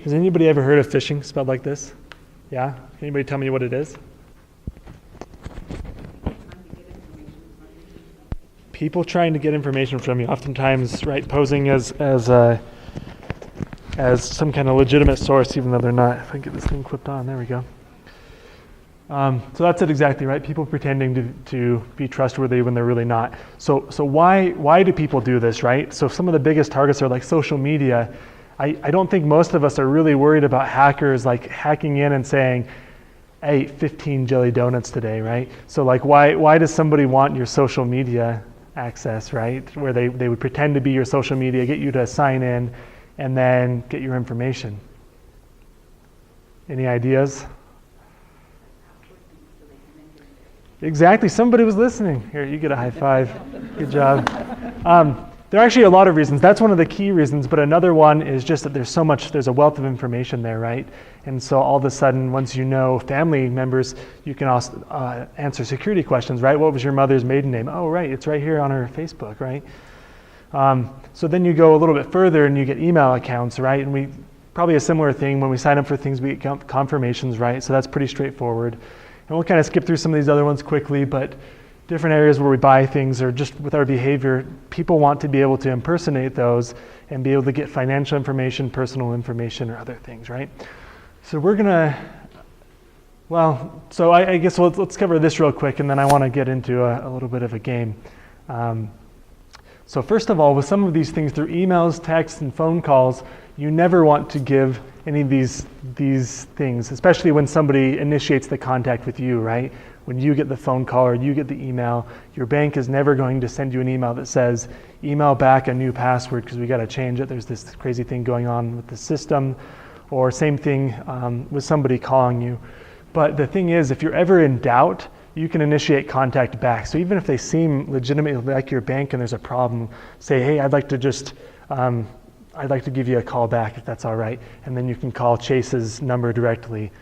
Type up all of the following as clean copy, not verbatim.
Has anybody ever heard of phishing spelled like this? Yeah? Can anybody tell me what it is? People trying to get information from you, oftentimes, right, posing as some kind of legitimate source, even though they're not. If I can get this thing clipped on, there we go. So that's it exactly, right? People pretending to be trustworthy when they're really not. So why do people do this, right? So some of the biggest targets are like social media. I don't think most of us are really worried about hackers like hacking in and saying, I ate 15 jelly donuts today, right? So like why does somebody want your social media access, right? Where they would pretend to be your social media, get you to sign in, and then get your information. Any ideas? Exactly, somebody was listening. Here, you get a high five. Good job. There are actually a lot of reasons. That's one of the key reasons, but another one is just that there's a wealth of information there, right? And so all of a sudden, once you know family members, you can also answer security questions, right? What was your mother's maiden name? Oh, right, it's right here on her Facebook, right? So then you go a little bit further and you get email accounts, right? And we probably a similar thing when we sign up for things, we get confirmations, right? So that's pretty straightforward. And we'll kind of skip through some of these other ones quickly, but different areas where we buy things or just with our behavior, people want to be able to impersonate those and be able to get financial information, personal information, or other things, right? So we're gonna, I guess let's cover this real quick, and then I want to get into a little bit of a game. So first of all, with some of these things through emails, texts, and phone calls, you never want to give any of these things, especially when somebody initiates the contact with you, right? When you get the phone call or you get the email, your bank is never going to send you an email that says, email back a new password because we got to change it. There's this crazy thing going on with the system, or same thing with somebody calling you. But the thing is, if you're ever in doubt, you can initiate contact back. So even if they seem legitimately like your bank and there's a problem, say, hey, I'd like to give you a call back if that's all right. And then you can call Chase's number directly.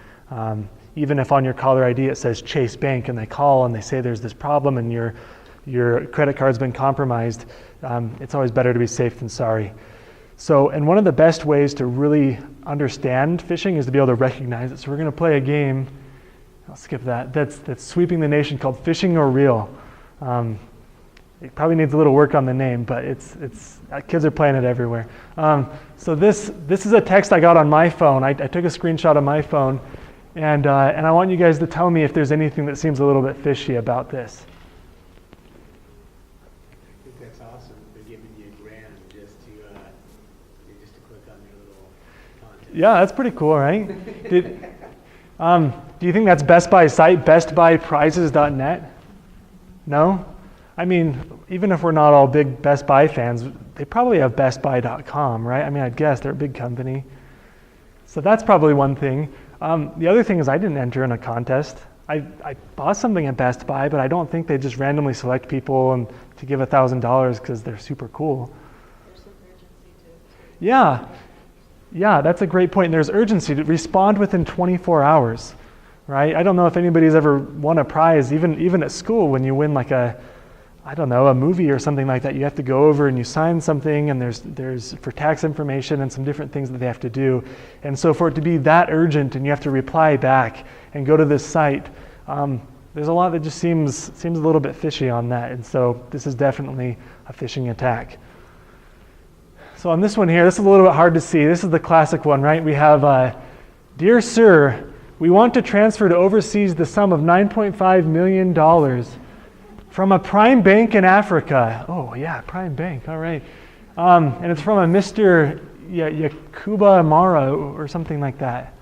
Even if on your caller ID it says Chase Bank and they call and they say there's this problem and your credit card's been compromised, it's always better to be safe than sorry. So, and one of the best ways to really understand phishing is to be able to recognize it. So we're gonna play a game, I'll skip that, that's sweeping the nation called Phishing or Real. It probably needs a little work on the name, but it's kids are playing it everywhere. So this is a text I got on my phone. I took a screenshot of my phone, and I want you guys to tell me if there's anything that seems a little bit fishy about this. I think that's awesome. They're giving you a grand just to click on their little content. Yeah, that's pretty cool, right? Do you think that's Best Buy's site, bestbuyprices.net? No? I mean, even if we're not all big Best Buy fans, they probably have bestbuy.com, right? I mean, I'd guess they're a big company. So that's probably one thing. The other thing is I didn't enter in a contest. I bought something at Best Buy, but I don't think they just randomly select people and to give $1,000 because they're super cool. There's some urgency too. Yeah, that's a great point. There's urgency to respond within 24 hours, right? I don't know if anybody's ever won a prize, even at school when you win like a movie or something like that. You have to go over and you sign something, and there's for tax information and some different things that they have to do. And so for it to be that urgent and you have to reply back and go to this site, there's a lot that just seems a little bit fishy on that. And so this is definitely a phishing attack. So on this one here, this is a little bit hard to see. This is the classic one, right? We have, Dear Sir, we want to transfer to overseas the sum of $9.5 million from a prime bank in Africa. Oh yeah, prime bank, all right. And it's from a Mr. Yakuba Amara or something like that.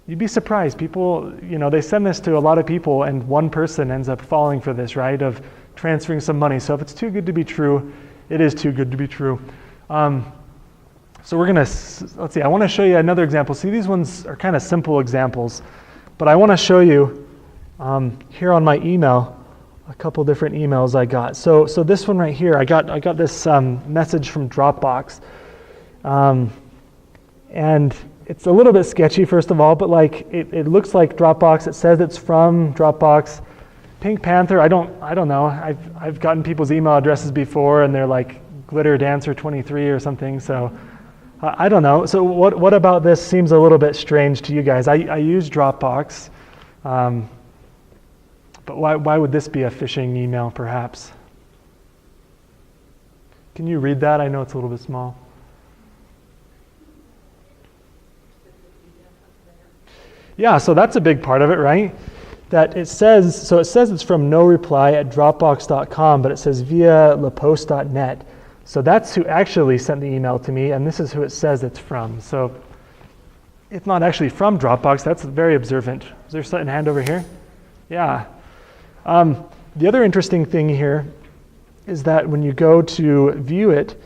You'd be surprised. People, they send this to a lot of people and one person ends up falling for this, right, of transferring some money. So if it's too good to be true, it is too good to be true. So we're gonna, let's see, I wanna show you another example. See, these ones are kind of simple examples, but I wanna show you here on my email, a couple different emails I got. So this one right here, I got this message from Dropbox. And it's a little bit sketchy, first of all, but like it looks like Dropbox. It says it's from Dropbox. Pink Panther, I don't know. I've gotten people's email addresses before and they're like Glitter Dancer 23 or something, so I don't know. So what about this seems a little bit strange to you guys? I use Dropbox, but why would this be a phishing email perhaps? Can you read that? I know it's a little bit small. Yeah, so that's a big part of it, right? That it says it's from no reply at dropbox.com, but it says via laposte.net. So that's who actually sent the email to me, and this is who it says it's from. So it's not actually from Dropbox. That's very observant. Is there a hand over here? Yeah. The other interesting thing here is that when you go to view it,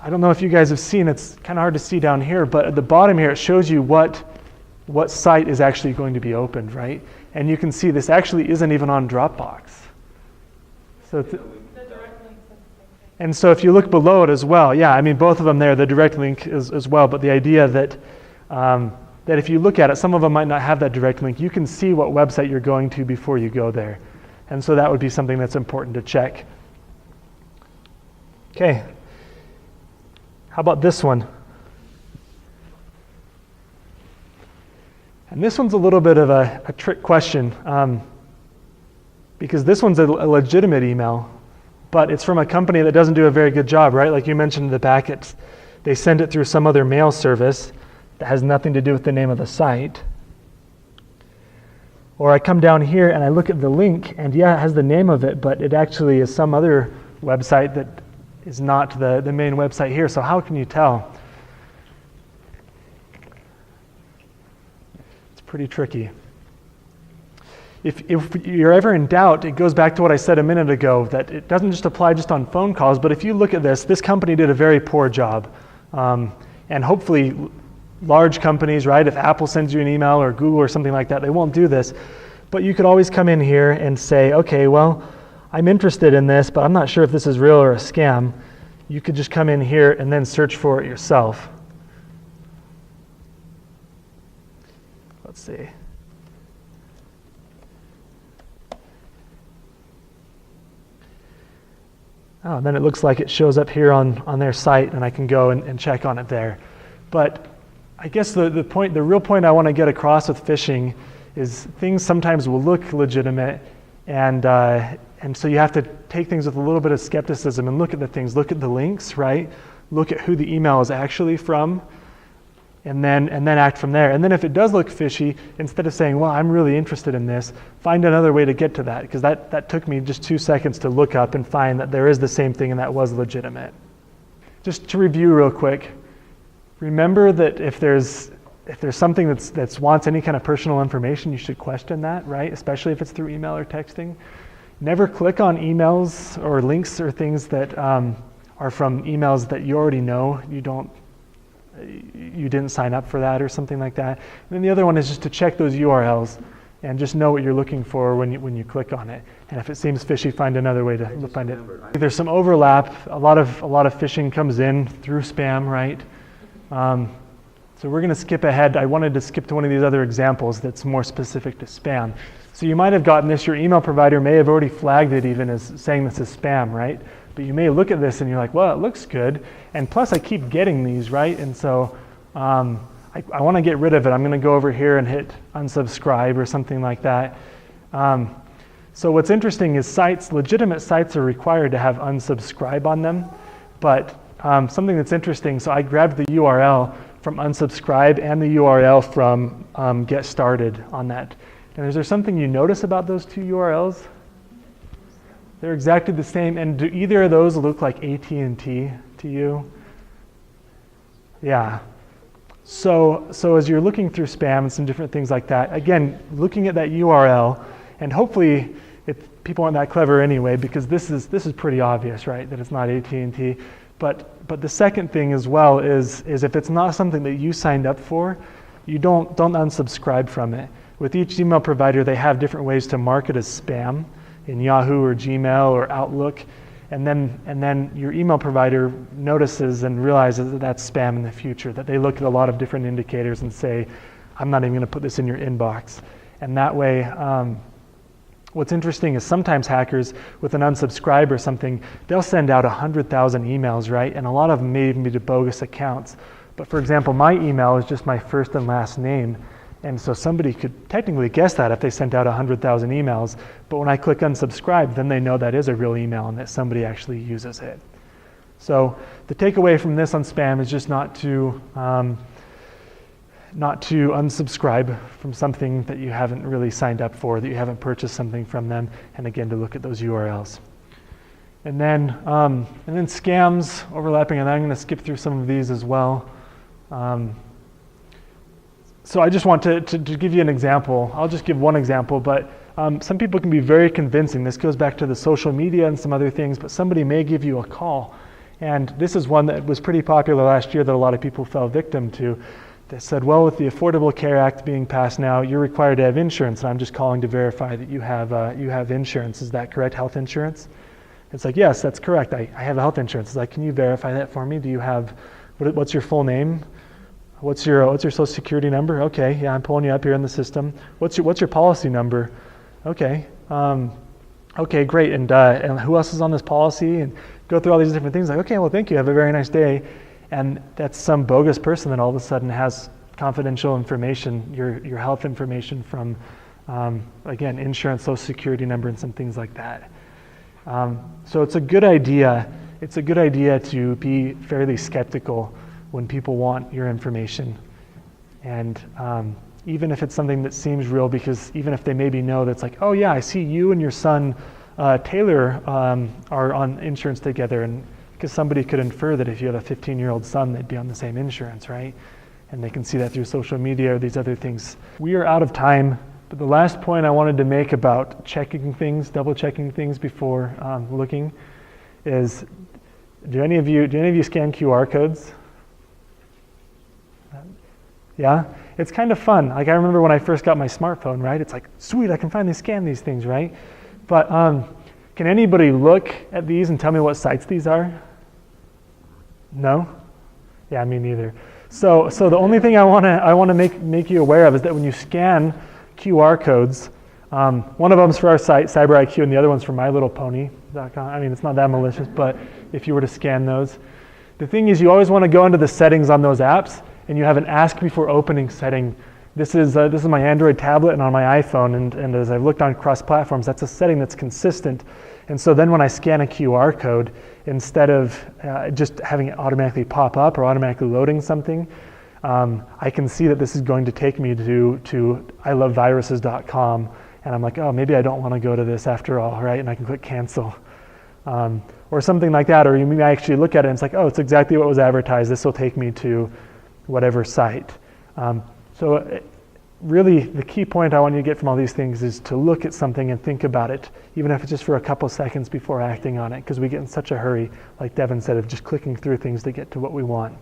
I don't know if you guys have seen, it's kind of hard to see down here, but at the bottom here it shows you what site is actually going to be opened, right? And you can see this actually isn't even on Dropbox. So and so if you look below it as well, yeah, I mean both of them there, the direct link is as well, but the idea that that if you look at it, some of them might not have that direct link. You can see what website you're going to before you go there. And so that would be something that's important to check. Okay. How about this one? And this one's a little bit of a trick question because this one's a legitimate email, but it's from a company that doesn't do a very good job, right? Like you mentioned in the back, they send it through some other mail service that has nothing to do with the name of the site. Or I come down here and I look at the link, and yeah, it has the name of it, but it actually is some other website that is not the main website here. So how can you tell? It's pretty tricky. If you're ever in doubt, it goes back to what I said a minute ago, that it doesn't just apply just on phone calls, but if you look at this company did a very poor job. And hopefully large companies, right, if Apple sends you an email or Google or something like that, they won't do this. But you could always come in here and say, okay, well, I'm interested in this, but I'm not sure if this is real or a scam. You could just come in here and then search for it yourself. Let's see. Oh, and then it looks like it shows up here on their site, and I can go and check on it there. But I guess the real point I want to get across with phishing is things sometimes will look legitimate, and so you have to take things with a little bit of skepticism and look at the things, look at the links, right? Look at who the email is actually from, and then act from there. And then if it does look fishy, instead of saying, well, I'm really interested in this, find another way to get to that, because that took me just 2 seconds to look up and find that there is the same thing and that was legitimate. Just to review real quick, remember that if there's something that wants any kind of personal information, you should question that, right? Especially if it's through email or texting. Never click on emails or links or things that are from emails that you already know. You didn't sign up for that or something like that. And then the other one is just to check those URLs and just know what you're looking for when you click on it. And if it seems fishy, find another way to find it. There's some overlap. A lot of phishing comes in through spam, right? So we're going to skip ahead. I wanted to skip to one of these other examples that's more specific to spam. So you might have gotten this, your email provider may have already flagged it even as saying this is spam, right? But you may look at this and you're like, well, it looks good. And plus I keep getting these, right? And so I want to get rid of it. I'm going to go over here and hit unsubscribe or something like that. So what's interesting is legitimate sites are required to have unsubscribe on them. But something that's interesting, so I grabbed the URL from unsubscribe and the URL from get started on that. And is there something you notice about those two URLs? They're exactly the same. And do either of those look like AT&T to you? Yeah. So as you're looking through spam and some different things like that, again, looking at that URL, and hopefully people aren't that clever anyway, because this is pretty obvious, right? That it's not AT&T. But the second thing as well is if it's not something that you signed up for, you don't unsubscribe from it. With each email provider, they have different ways to mark it as spam in Yahoo or Gmail or Outlook, and then your email provider notices and realizes that that's spam in the future, that they look at a lot of different indicators and say, I'm not even going to put this in your inbox. And that way, what's interesting is sometimes hackers with an unsubscribe or something, they'll send out 100,000 emails, right? And a lot of them may even be to bogus accounts. But for example, my email is just my first and last name. And so somebody could technically guess that if they sent out 100,000 emails. But when I click unsubscribe, then they know that is a real email and that somebody actually uses it. So the takeaway from this on spam is just not to unsubscribe from something that you haven't really signed up for, that you haven't purchased something from them, and again, to look at those URLs. And then scams overlapping, and I'm going to skip through some of these as well. So I just want to give you an example. I'll just give one example, but some people can be very convincing. This goes back to the social media and some other things, but somebody may give you a call. And this is one that was pretty popular last year that a lot of people fell victim to. They said, well, with the Affordable Care Act being passed now, you're required to have insurance, and I'm just calling to verify that you have insurance. Is that correct, health insurance? It's like, yes, that's correct. I have health insurance. It's like, can you verify that for me? Do you have, what's your full name? What's your social security number? Okay, yeah, I'm pulling you up here in the system. What's your policy number? Okay, okay, great. And who else is on this policy? And go through all these different things. Like, okay, well, thank you. Have a very nice day. And that's some bogus person that all of a sudden has confidential information, your health information from, again, insurance, social security number, and some things like that. So it's a good idea. It's a good idea to be fairly skeptical when people want your information. And even if it's something that seems real, because even if they maybe know that's like, oh yeah, I see you and your son Taylor are on insurance together, and because somebody could infer that if you have a 15-year-old son, they'd be on the same insurance, right? And they can see that through social media or these other things. We are out of time, but the last point I wanted to make about checking things, double checking things before looking, is do any of you scan QR codes? Yeah, it's kind of fun. Like I remember when I first got my smartphone, right? It's like, sweet, I can finally scan these things, right? But can anybody look at these and tell me what sites these are? No? Yeah, me neither. So the only thing I want to make you aware of is that when you scan QR codes, one of them's for our site, CyberIQ, and the other one's for mylittlepony.com. I mean, it's not that malicious, but if you were to scan those, the thing is you always want to go into the settings on those apps, and you have an ask before opening setting. This is my Android tablet and on my iPhone, and as I've looked on cross platforms, that's a setting that's consistent. And so then when I scan a QR code, instead of just having it automatically pop up or automatically loading something, I can see that this is going to take me to iloveviruses.com, and I'm like, oh, maybe I don't want to go to this after all, right? And I can click cancel. Or something like that, or you may actually look at it and it's like, oh, it's exactly what was advertised. This will take me to whatever site. So really the key point I want you to get from all these things is to look at something and think about it, even if it's just for a couple seconds before acting on it, because we get in such a hurry, like Devin said, of just clicking through things to get to what we want.